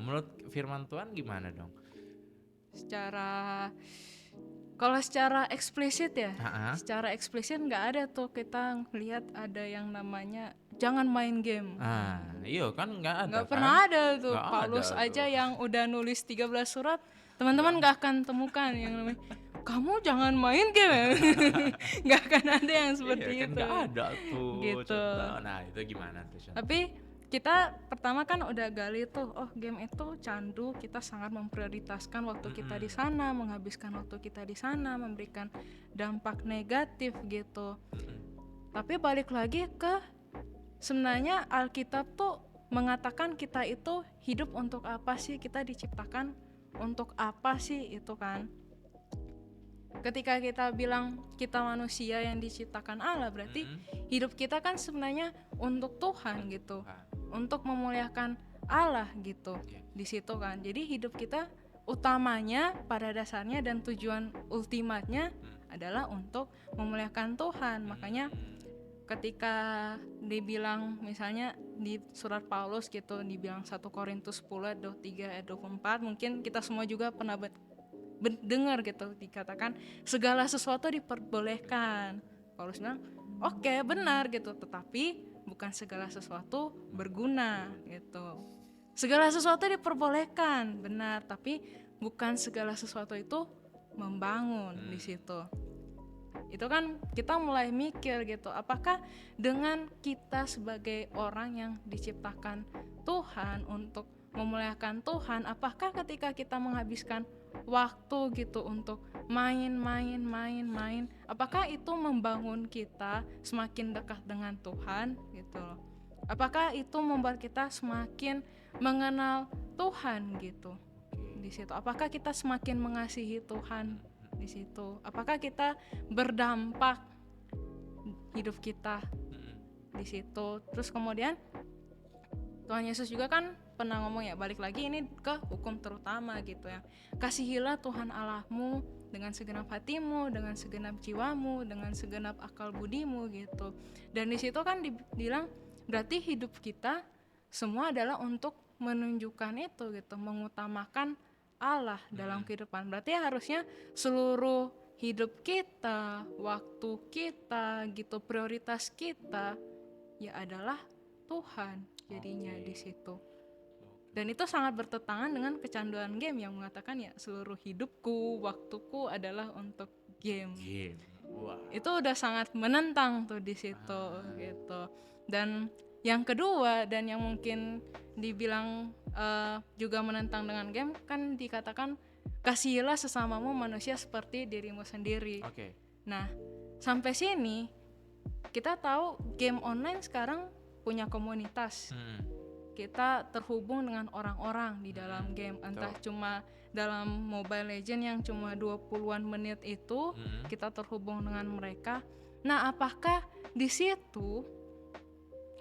menurut firman Tuhan gimana dong? Kalau secara eksplisit ya, Ha-ha. secara eksplisit nggak ada tuh kita lihat ada yang namanya jangan main game. Iya kan nggak ada Nggak kan? pernah ada tuh. Nggak ada Paulus aja tuh. yang udah nulis 13 surat, teman-teman nggak akan temukan yang namanya kamu jangan main game. Nggak akan ada yang seperti Iya kan itu. nggak ada tuh Gitu. contoh. Nah itu gimana tuh contoh? Tapi kita pertama kan udah gali tuh, oh game itu candu, kita sangat memprioritaskan waktu kita di sana, menghabiskan waktu kita di sana, memberikan dampak negatif gitu. Tapi balik lagi ke sebenarnya Alkitab tuh mengatakan kita itu hidup untuk apa sih, kita diciptakan untuk apa sih itu kan. Ketika kita bilang kita manusia yang diciptakan Allah, berarti hidup kita kan sebenarnya untuk Tuhan gitu, untuk memuliakan Allah gitu. Di situ kan. Jadi hidup kita utamanya pada dasarnya dan tujuan ultimatnya adalah untuk memuliakan Tuhan. Makanya ketika dibilang misalnya di surat Paulus gitu, dibilang 1 Korintus 10 ayat 23 ayat 24, mungkin kita semua juga pernah dengar gitu, dikatakan segala sesuatu diperbolehkan. Paulus bilang oke, benar gitu, tetapi bukan segala sesuatu berguna gitu. Segala sesuatu diperbolehkan, benar, tapi bukan segala sesuatu itu membangun di situ. Itu kan kita mulai mikir gitu, apakah dengan kita sebagai orang yang diciptakan Tuhan untuk memuliakan Tuhan, apakah ketika kita menghabiskan waktu gitu untuk main, apakah itu membangun kita semakin dekat dengan Tuhan gitu loh? Apakah itu membuat kita semakin mengenal Tuhan gitu di situ? Apakah kita semakin mengasihi Tuhan di situ? Apakah kita berdampak hidup kita di situ? Terus kemudian Tuhan Yesus juga kan pernah ngomong ya, balik lagi ini ke hukum terutama gitu ya. Kasihilah Tuhan Allahmu dengan segenap hatimu, dengan segenap jiwamu, dengan segenap akal budimu gitu. Dan di situ kan dibilang berarti hidup kita semua adalah untuk menunjukkan itu gitu, mengutamakan Allah dalam kehidupan. Berarti harusnya seluruh hidup kita, waktu kita gitu, prioritas kita ya adalah Tuhan jadinya di situ. Dan itu sangat bertentangan dengan kecanduan game yang mengatakan ya seluruh hidupku, waktuku adalah untuk game. Wah. Itu udah sangat menentang tuh di situ gitu. Dan yang kedua dan yang mungkin dibilang juga menentang dengan game kan dikatakan kasihilah sesamamu manusia seperti dirimu sendiri. Nah, sampai sini kita tahu game online sekarang punya komunitas. Kita terhubung dengan orang-orang di dalam game, entah cuma dalam Mobile Legends yang cuma 20-an menit itu kita terhubung dengan mereka. Nah, apakah di situ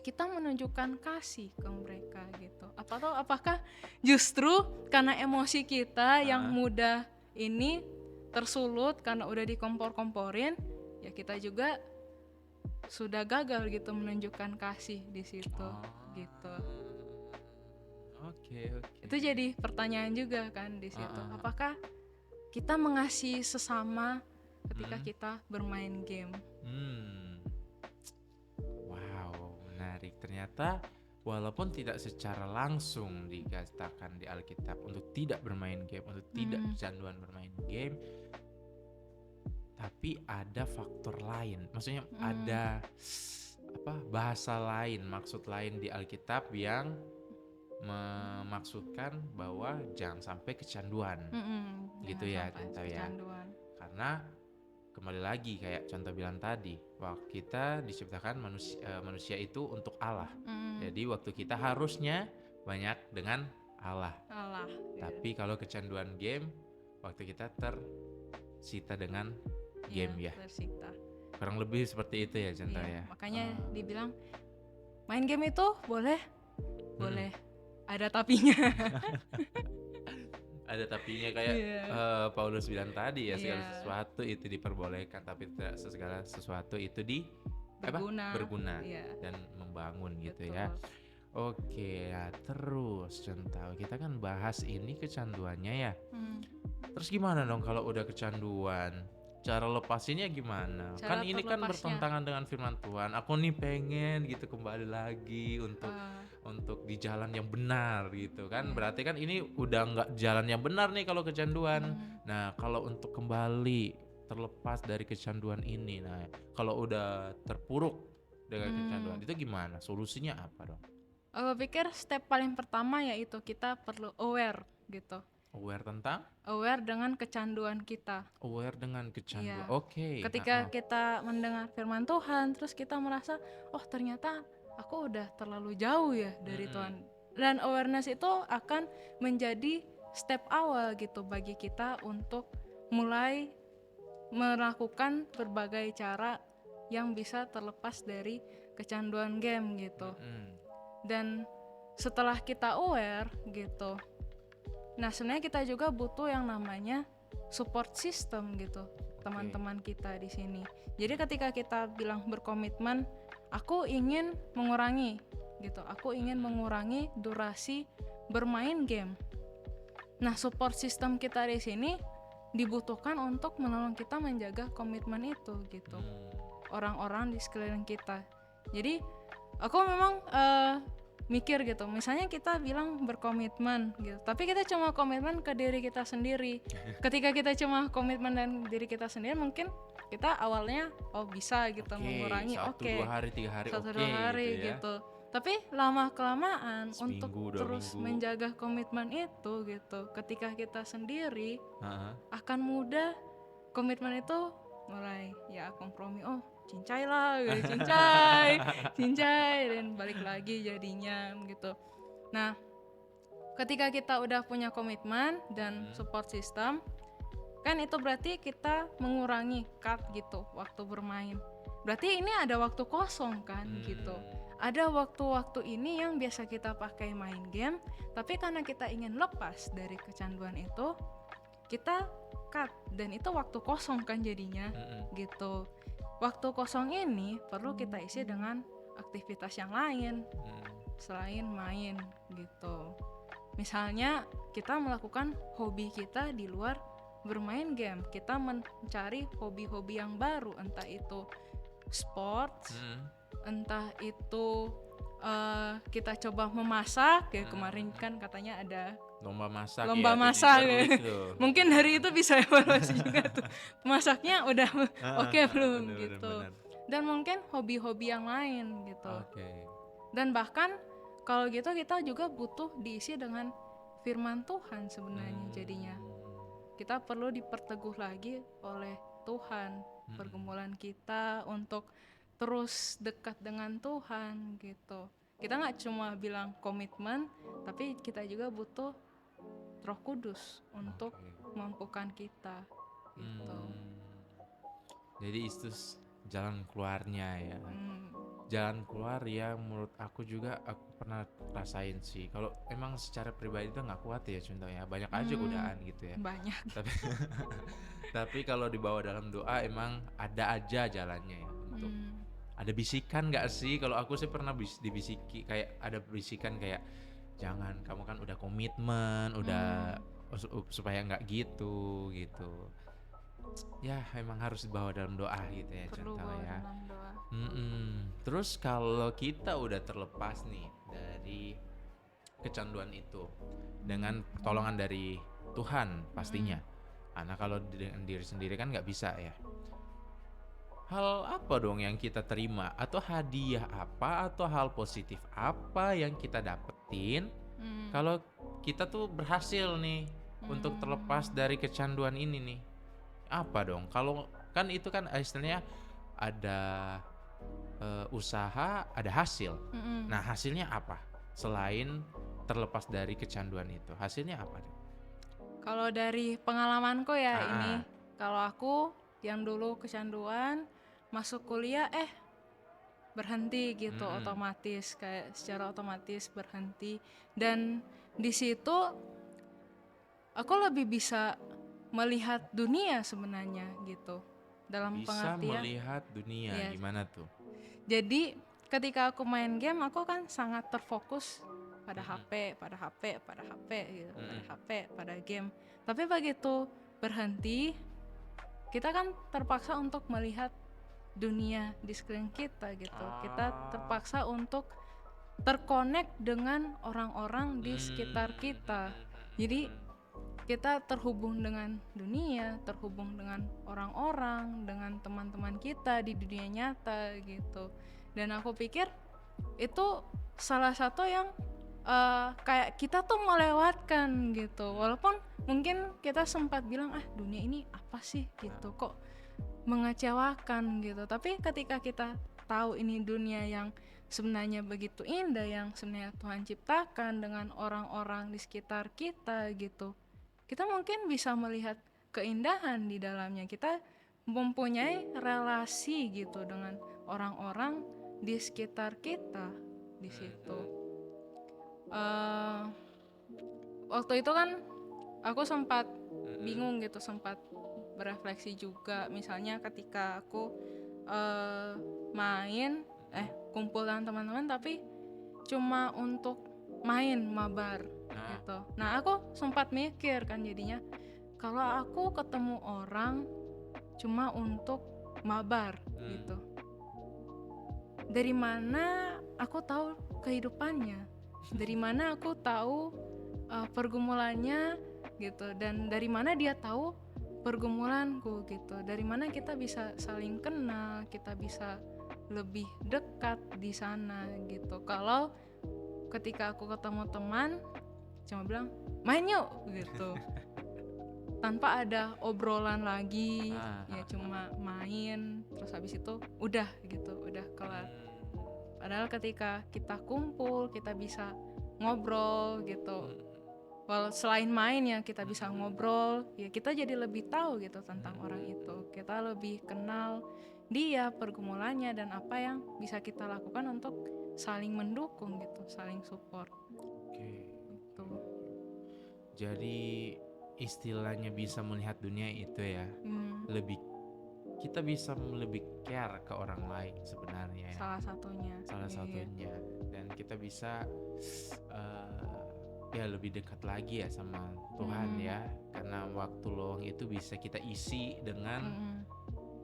kita menunjukkan kasih ke mereka gitu? Apakah justru karena emosi kita yang mudah ini tersulut karena udah dikompor-komporin, ya kita juga sudah gagal gitu menunjukkan kasih di situ gitu. Itu jadi pertanyaan juga kan di situ. Apakah kita mengasihi sesama ketika kita bermain game? Wow, menarik. Ternyata walaupun tidak secara langsung dikatakan di Alkitab untuk tidak bermain game, untuk tidak kecanduan bermain game, tapi ada faktor lain. Maksudnya ada bahasa lain, maksud lain di Alkitab yang memaksudkan bahwa jangan sampai kecanduan. Gitu ya, contoh ya. Karena kembali lagi kayak contoh bilang tadi, waktu kita diciptakan manusia itu untuk Allah. Jadi waktu kita harusnya banyak dengan Allah. Tapi kalau kecanduan game, waktu kita tersita dengan game ya. Tersita. Kurang lebih seperti itu ya contoh ya. Makanya dibilang main game itu boleh. Ada tapinya. Ada tapinya kayak Paulus bilang tadi ya, segala sesuatu itu diperbolehkan tapi tidak segala sesuatu itu berguna dan membangun gitu ya. Oke, ya terus contoh kita kan bahas ini kecanduannya ya. Terus gimana dong kalau udah kecanduan? Cara lepasinnya gimana? Kan Cara ini kan terlepasnya, bertentangan dengan firman Tuhan. Aku nih pengen gitu kembali lagi untuk di jalan yang benar gitu kan. ya. Berarti kan ini udah nggak jalan yang benar nih kalau kecanduan. Nah, kalau untuk kembali terlepas dari kecanduan ini, nah kalau udah terpuruk dengan kecanduan itu gimana? Solusinya apa dong? Aku pikir step paling pertama yaitu kita perlu aware gitu. Aware tentang? Aware dengan kecanduan kita. Aware dengan kecanduan. Iya. Oke. Ketika kita mendengar firman Tuhan, terus kita merasa, oh ternyata aku udah terlalu jauh ya dari Tuhan. Dan awareness itu akan menjadi step awal gitu bagi kita untuk mulai melakukan berbagai cara yang bisa terlepas dari kecanduan game gitu. Dan setelah kita aware gitu, nah sebenarnya kita juga butuh yang namanya support system gitu, teman-teman kita di sini. Jadi ketika kita bilang berkomitmen, aku ingin mengurangi gitu, aku ingin mengurangi durasi bermain game. Nah support system kita di sini dibutuhkan untuk menolong kita menjaga komitmen itu gitu, orang-orang di sekeliling kita. Jadi aku memang mikir gitu, misalnya kita bilang berkomitmen gitu, tapi kita cuma komitmen ke diri kita sendiri. Ketika kita cuma komitmen dan diri kita sendiri, mungkin kita awalnya bisa gitu mengurangi, Satu, 2 hari, 3 hari, satu dua hari gitu ya. gitu. Tapi lama kelamaan Seminggu, untuk 2 terus minggu. menjaga komitmen itu gitu, ketika kita sendiri akan mudah komitmen itu mulai ya kompromi, cincai lah gitu, cincai dan balik lagi jadinya gitu. Nah ketika kita udah punya komitmen dan support system kan, itu berarti kita mengurangi cut gitu waktu bermain. Berarti ini ada waktu kosong kan gitu. Ada waktu-waktu ini yang biasa kita pakai main game, tapi karena kita ingin lepas dari kecanduan itu, kita cut, dan itu waktu kosong kan jadinya gitu. Waktu kosong ini perlu kita isi dengan aktivitas yang lain selain main gitu. Misalnya kita melakukan hobi kita di luar bermain game, kita mencari hobi-hobi yang baru, entah itu sports, entah itu kita coba memasak ya, kemarin kan katanya ada lomba masak gitu. Mungkin dari itu bisa evaluasi juga tuh, masaknya udah oke belum gitu. Dan mungkin hobi-hobi yang lain gitu. Dan bahkan kalau gitu kita juga butuh diisi dengan firman Tuhan sebenarnya. Jadinya kita perlu diperteguh lagi oleh Tuhan, pergumulan kita untuk terus dekat dengan Tuhan gitu. Kita nggak cuma bilang komitmen, tapi kita juga butuh Roh Kudus untuk memampukan kita gitu. Jadi itu jalan keluarnya ya. Jalan keluar yang menurut aku juga aku pernah rasain sih. Kalau emang secara pribadi itu nggak kuat ya contohnya, banyak aja godaan gitu ya. Banyak. Tapi kalau dibawa dalam doa emang ada aja jalannya ya untuk. Ada bisikan nggak sih? Kalau aku sih pernah dibisiki, kayak ada bisikan kayak jangan, kamu kan udah komitmen, udah supaya nggak gitu. Ya emang harus dibawa dalam doa gitu ya. Perlu bawa dalam doa. Terus kalau kita udah terlepas nih dari kecanduan itu dengan pertolongan dari Tuhan pastinya. Karena kalau dengan diri sendiri kan nggak bisa ya. Hal apa dong yang kita terima, atau hadiah apa, atau hal positif apa yang kita dapetin kalau kita tuh berhasil nih untuk terlepas dari kecanduan ini nih? Apa dong? Kalau kan itu kan istilahnya ada usaha, ada hasil. Nah hasilnya apa selain terlepas dari kecanduan itu? Hasilnya apa? Kalau dari pengalamanku ya ini, kalau aku yang dulu kecanduan, masuk kuliah berhenti gitu, otomatis, kayak secara otomatis berhenti. Dan di situ aku lebih bisa melihat dunia sebenarnya gitu, dalam bisa pengertian melihat dunia ya. Gimana tuh? Jadi ketika aku main game aku kan sangat terfokus pada HP gitu, pada HP, pada game. Tapi begitu berhenti, kita kan terpaksa untuk melihat dunia di sekeliling kita gitu. Kita terpaksa untuk terkonek dengan orang-orang di sekitar kita. Jadi kita terhubung dengan dunia, terhubung dengan orang-orang, dengan teman-teman kita di dunia nyata gitu. Dan aku pikir itu salah satu yang kayak kita tuh melewatkan gitu. Walaupun mungkin kita sempat bilang dunia ini apa sih gitu, kok mengecewakan gitu. Tapi ketika kita tahu ini dunia yang sebenarnya begitu indah, yang sebenarnya Tuhan ciptakan dengan orang-orang di sekitar kita gitu, kita mungkin bisa melihat keindahan di dalamnya. Kita mempunyai relasi gitu dengan orang-orang di sekitar kita di situ. Waktu itu kan aku sempat bingung gitu, sempat berefleksi juga. Misalnya ketika aku main kumpul dengan teman-teman tapi cuma untuk main mabar gitu. Nah aku sempat mikir kan jadinya, kalau aku ketemu orang cuma untuk mabar gitu, dari mana aku tahu kehidupannya, dari mana aku tahu pergumulannya gitu, dan dari mana dia tahu pergumulanku gitu, dari mana kita bisa saling kenal, kita bisa lebih dekat di sana gitu. Kalau ketika aku ketemu teman cuma bilang main yuk gitu tanpa ada obrolan lagi, ya cuma main terus habis itu udah gitu, udah kelar. Padahal ketika kita kumpul kita bisa ngobrol gitu. Selain main ya kita bisa ngobrol, ya kita jadi lebih tahu gitu tentang orang itu. Kita lebih kenal dia, pergumulannya, dan apa yang bisa kita lakukan untuk saling mendukung gitu, saling support. Gitu. Jadi istilahnya bisa melihat dunia itu ya, lebih kita bisa lebih care ke orang lain sebenarnya. Salah satunya. Dan kita bisa ya lebih dekat lagi ya sama Tuhan ya, karena waktu luang itu bisa kita isi dengan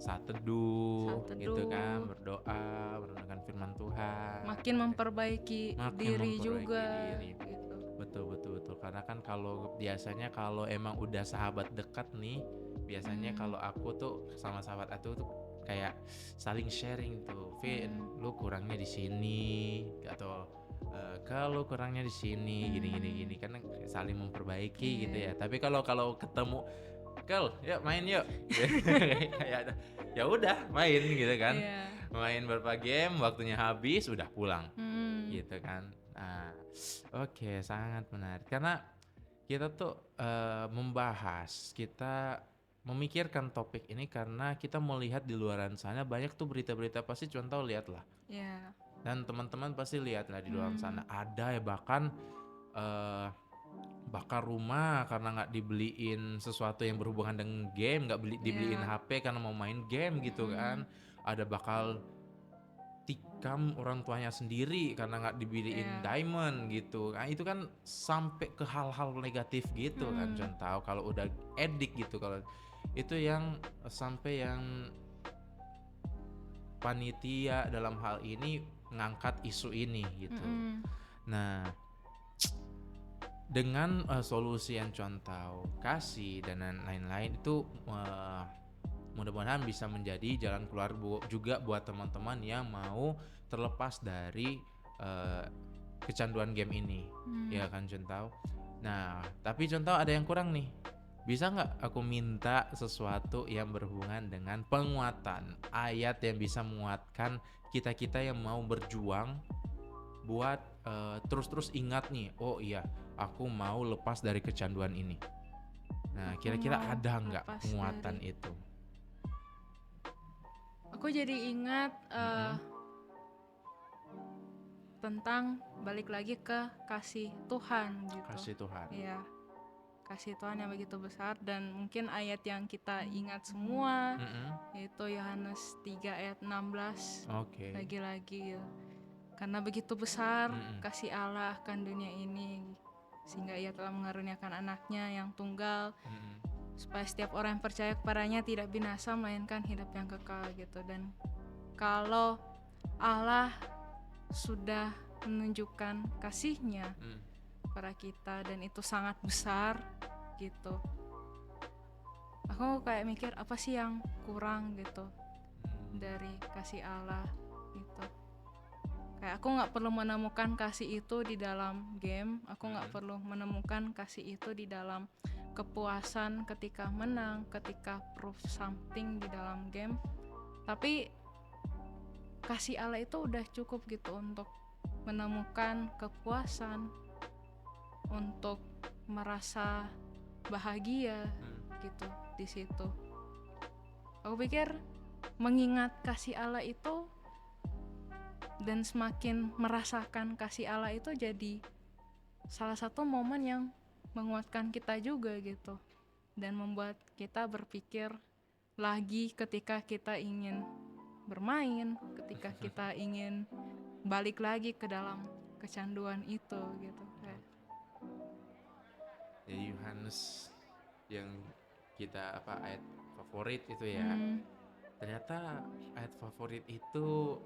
saat teduh gitu kan, berdoa, merenungkan firman Tuhan, makin memperbaiki diri juga gitu. Betul karena kan kalau biasanya kalau emang udah sahabat dekat nih, biasanya kalau aku tuh sama sahabat aku tuh kayak saling sharing tuh, Vin, lu kurangnya di sini atau kalau kurangnya di sini gini kan saling memperbaiki gitu ya. Tapi kalau ketemu ya main yuk kayak ya udah main gitu kan, main beberapa game, waktunya habis udah pulang gitu kan. Nah, oke, sangat menarik karena kita tuh membahas, kita memikirkan topik ini karena kita melihat di luaran sana banyak tuh berita-berita, pasti contoh lihat lah. Dan teman-teman pasti lihat lah di luar sana ada ya bahkan bakar rumah karena nggak dibeliin sesuatu yang berhubungan dengan game, nggak dibeliin HP karena mau main game gitu kan. Ada bakal tikam orang tuanya sendiri karena nggak dibeliin diamond gitu. Nah itu kan sampai ke hal-hal negatif gitu kan, contoh kalau udah edik gitu. Kalau itu yang sampai yang panitia dalam hal ini ngangkat isu ini gitu. Nah dengan solusi yang contoh kasih dan lain-lain itu mudah-mudahan bisa menjadi jalan keluar juga buat teman-teman yang mau terlepas dari kecanduan game ini, ya kan contoh. Nah tapi contoh ada yang kurang nih, bisa nggak aku minta sesuatu yang berhubungan dengan penguatan ayat yang bisa menguatkan kita yang mau berjuang buat terus-terus ingat nih, oh iya aku mau lepas dari kecanduan ini. Nah kira-kira ada nggak penguatan itu? Aku jadi ingat tentang balik lagi ke kasih Tuhan gitu. Kasih Tuhan. Iya, kasih Tuhan yang begitu besar, dan mungkin ayat yang kita ingat semua yaitu Yohanes 3 ayat 16. Lagi-lagi gitu. Karena begitu besar kasih Allah akan dunia ini, sehingga ia telah mengaruniakan anaknya yang tunggal, supaya setiap orang yang percaya kepadanya tidak binasa melainkan hidup yang kekal gitu. Dan kalau Allah sudah menunjukkan kasihnya pada kita dan itu sangat besar gitu, aku kayak mikir apa sih yang kurang gitu dari kasih Allah gitu. Kayak aku nggak perlu menemukan kasih itu di dalam game, aku nggak perlu menemukan kasih itu di dalam kepuasan ketika menang, ketika prove something di dalam game. Tapi kasih Allah itu udah cukup gitu untuk menemukan kepuasan, untuk merasa bahagia gitu di situ. Aku pikir mengingat kasih Allah itu dan semakin merasakan kasih Allah itu jadi salah satu momen yang menguatkan kita juga gitu, dan membuat kita berpikir lagi ketika kita ingin bermain, ketika kita ingin balik lagi ke dalam kecanduan itu gitu. Jadi Yohanes yang kita ayat favorit itu ya, ternyata ayat favorit itu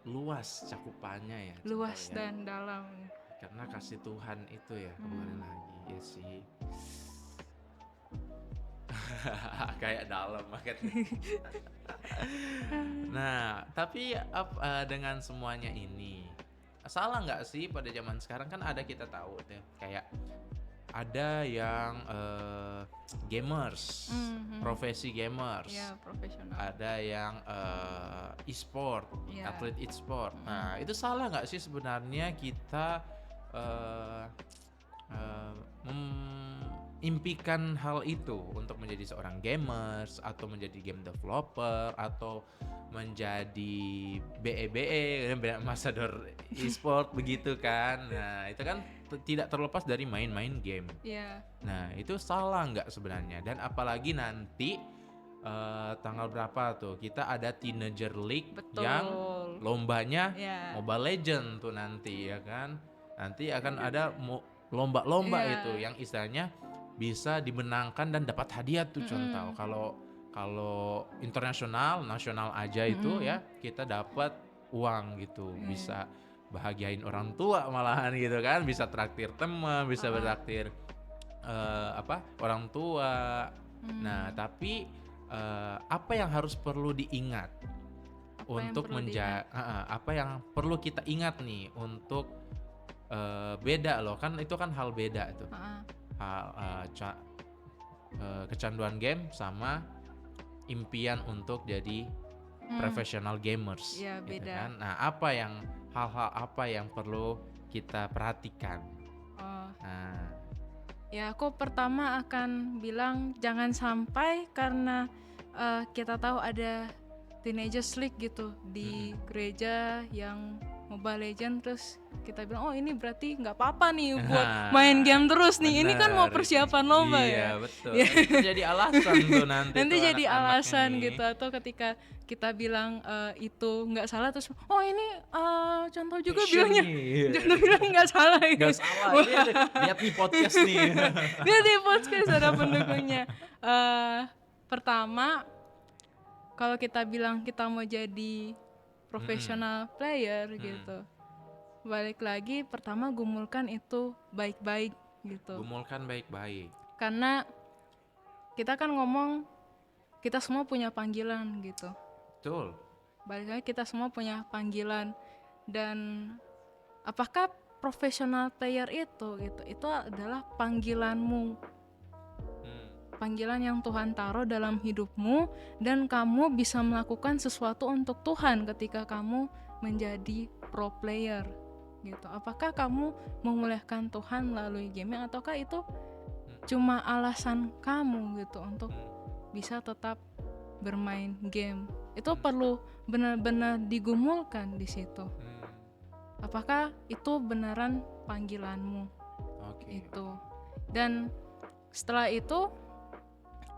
luas cakupannya ya, luas ya. Dan dalam, karena kasih Tuhan itu ya, kembali lagi ya sih. Kayak dalam banget. Nah, tapi dengan semuanya ini, salah nggak sih pada zaman sekarang kan ada, kita tahu deh, kayak ada yang gamers, profesi gamers, profesional. Ada yang e-sport, atlet e-sport. Nah, itu salah nggak sih sebenarnya kita impikan hal itu untuk menjadi seorang gamers, atau menjadi game developer, atau menjadi BE ambassador e-sport begitu kan. Nah, itu kan tidak terlepas dari main-main game. Nah, itu salah nggak sebenarnya? Dan apalagi nanti tanggal berapa tuh kita ada Teenager League. Betul. Yang lombanya Mobile Legend tuh nanti ya kan. Nanti akan ada lomba-lomba itu yang istilahnya bisa dimenangkan dan dapat hadiah tuh. Contoh kalau internasional, nasional aja itu ya kita dapat uang gitu, bisa bahagiain orang tua malahan gitu kan, bisa traktir teman, bisa bertraktir orang tua. Nah, tapi apa yang harus perlu diingat untuk apa yang perlu kita ingat nih untuk beda loh, kan itu kan hal beda tuh. Kecanduan game sama impian untuk jadi professional gamers, ya, gitu beda kan. Nah, hal-hal apa yang perlu kita perhatikan? Ya, aku pertama akan bilang jangan sampai karena kita tahu ada Teenagers League gitu di gereja yang Mobile Legend, terus kita bilang oh ini berarti nggak apa-apa nih buat main game terus nih. Ini kan mau persiapan lomba. Iya, betul. Itu jadi alasan tuh nanti jadi alasan ini. Gitu. Atau ketika kita bilang itu nggak salah, terus oh ini contoh juga bilangnya contoh bilang nggak salah. Nggak salah. Lihat nih podcast nih. Lihat di podcast ada pendukungnya. Pertama, kalau kita bilang kita mau jadi professional player gitu, balik lagi pertama gumulkan itu baik-baik gitu. Gumulkan baik-baik. Karena kita kan ngomong kita semua punya panggilan gitu. Betul. Balik lagi kita semua punya panggilan, dan apakah professional player itu adalah panggilanmu, panggilan yang Tuhan taruh dalam hidupmu, dan kamu bisa melakukan sesuatu untuk Tuhan ketika kamu menjadi pro player gitu. Apakah kamu memuliakan Tuhan melalui gaming, ataukah itu cuma alasan kamu gitu untuk bisa tetap bermain game? Itu perlu benar-benar digumulkan di situ. Apakah itu beneran panggilanmu? Itu. Dan setelah itu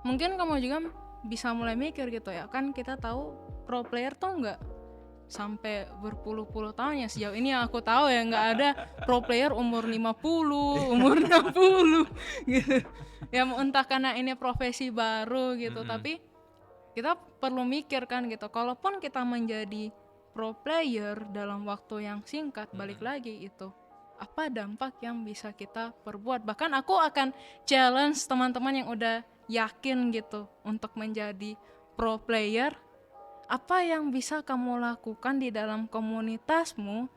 mungkin kamu juga bisa mulai mikir gitu ya, kan kita tahu pro player tuh nggak sampai berpuluh-puluh tahun ya. Sejauh ini yang aku tahu ya nggak ada pro player umur 50, umur 60 gitu. Ya entah karena ini profesi baru gitu, tapi kita perlu mikir kan gitu. Kalaupun kita menjadi pro player dalam waktu yang singkat, balik lagi itu apa dampak yang bisa kita perbuat. Bahkan aku akan challenge teman-teman yang udah yakin gitu untuk menjadi pro player. Apa yang bisa kamu lakukan di dalam komunitasmu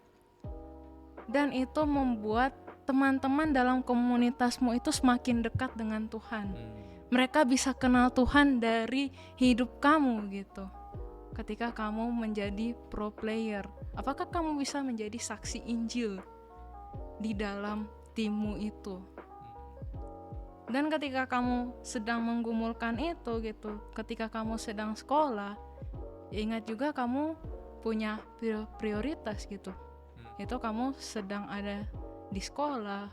dan itu membuat teman-teman dalam komunitasmu itu semakin dekat dengan Tuhan. Mereka bisa kenal Tuhan dari hidup kamu gitu. Ketika kamu menjadi pro player, apakah kamu bisa menjadi saksi Injil di dalam timmu itu? Dan ketika kamu sedang menggumulkan itu gitu, ketika kamu sedang sekolah, ingat juga kamu punya prioritas gitu. Itu kamu sedang ada di sekolah,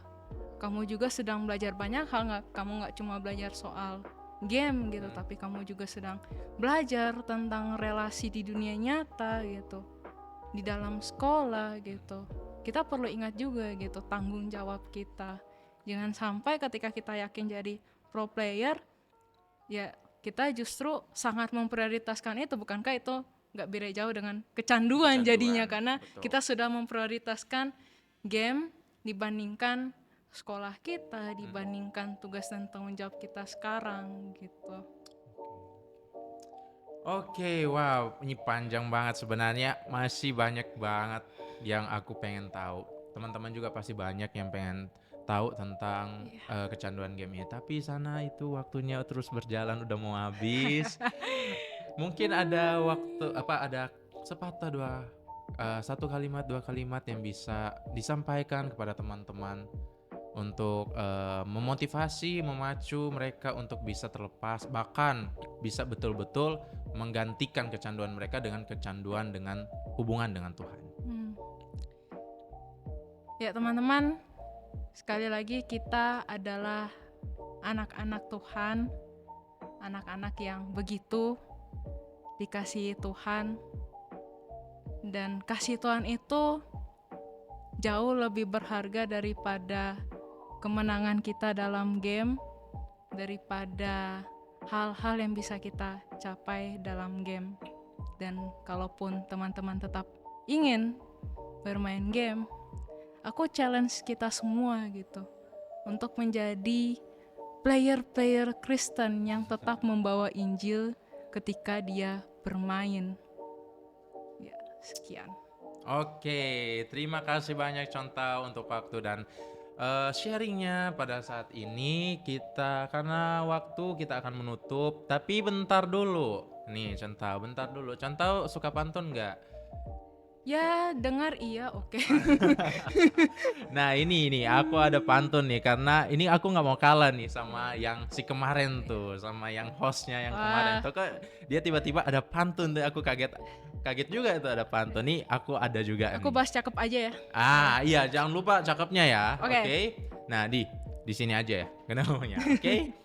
kamu juga sedang belajar banyak hal, kamu nggak cuma belajar soal game gitu, tapi kamu juga sedang belajar tentang relasi di dunia nyata gitu, di dalam sekolah gitu. Kita perlu ingat juga gitu tanggung jawab kita. Jangan sampai ketika kita yakin jadi pro player, ya kita justru sangat memprioritaskan itu. Bukankah itu nggak beda jauh dengan kecanduan jadinya, karena betul. Kita sudah memprioritaskan game dibandingkan sekolah kita, dibandingkan tugas dan tanggung jawab kita sekarang gitu. Oke, wow, ini panjang banget sebenarnya, masih banyak banget yang aku pengen tahu. Teman-teman juga pasti banyak yang pengen tahu tentang kecanduan game ini, tapi sana itu waktunya terus berjalan, udah mau habis. Mungkin ada waktu ada sepatah satu kalimat, dua kalimat yang bisa disampaikan kepada teman-teman untuk memotivasi, memacu mereka untuk bisa terlepas, bahkan bisa betul-betul menggantikan kecanduan mereka dengan kecanduan dengan hubungan dengan Tuhan. Ya teman-teman, sekali lagi kita adalah anak-anak Tuhan, anak-anak yang begitu dikasihi Tuhan, dan kasih Tuhan itu jauh lebih berharga daripada kemenangan kita dalam game, daripada hal-hal yang bisa kita capai dalam game. Dan kalaupun teman-teman tetap ingin bermain game, aku challenge kita semua gitu untuk menjadi player-player Kristen yang tetap membawa Injil ketika dia bermain. Ya, sekian. Oke, terima kasih banyak Conta untuk waktu dan sharingnya pada saat ini. Karena waktu kita akan menutup, tapi bentar dulu nih Conta, bentar dulu. Conta suka pantun nggak? Ya, dengar iya, oke. Nah ini aku ada pantun nih, karena ini aku nggak mau kalah nih sama yang si kemarin tuh, sama yang hostnya yang kemarin tuh. Kok dia tiba-tiba ada pantun tuh, aku kaget juga itu ada pantun. Nih aku ada juga. Aku bahas cakep aja ya. Iya, jangan lupa cakepnya ya. Oke. Nah di sini aja ya kenamanya. Oke.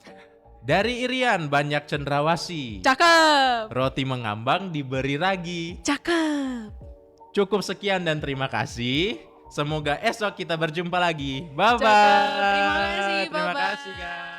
Dari Irian banyak cendrawasih. Cakep. Roti mengambang diberi ragi. Cakep. Cukup sekian dan terima kasih. Semoga esok kita berjumpa lagi. Bye bye. Cakep. Terima kasih. Terima Bye-bye. kasih guys.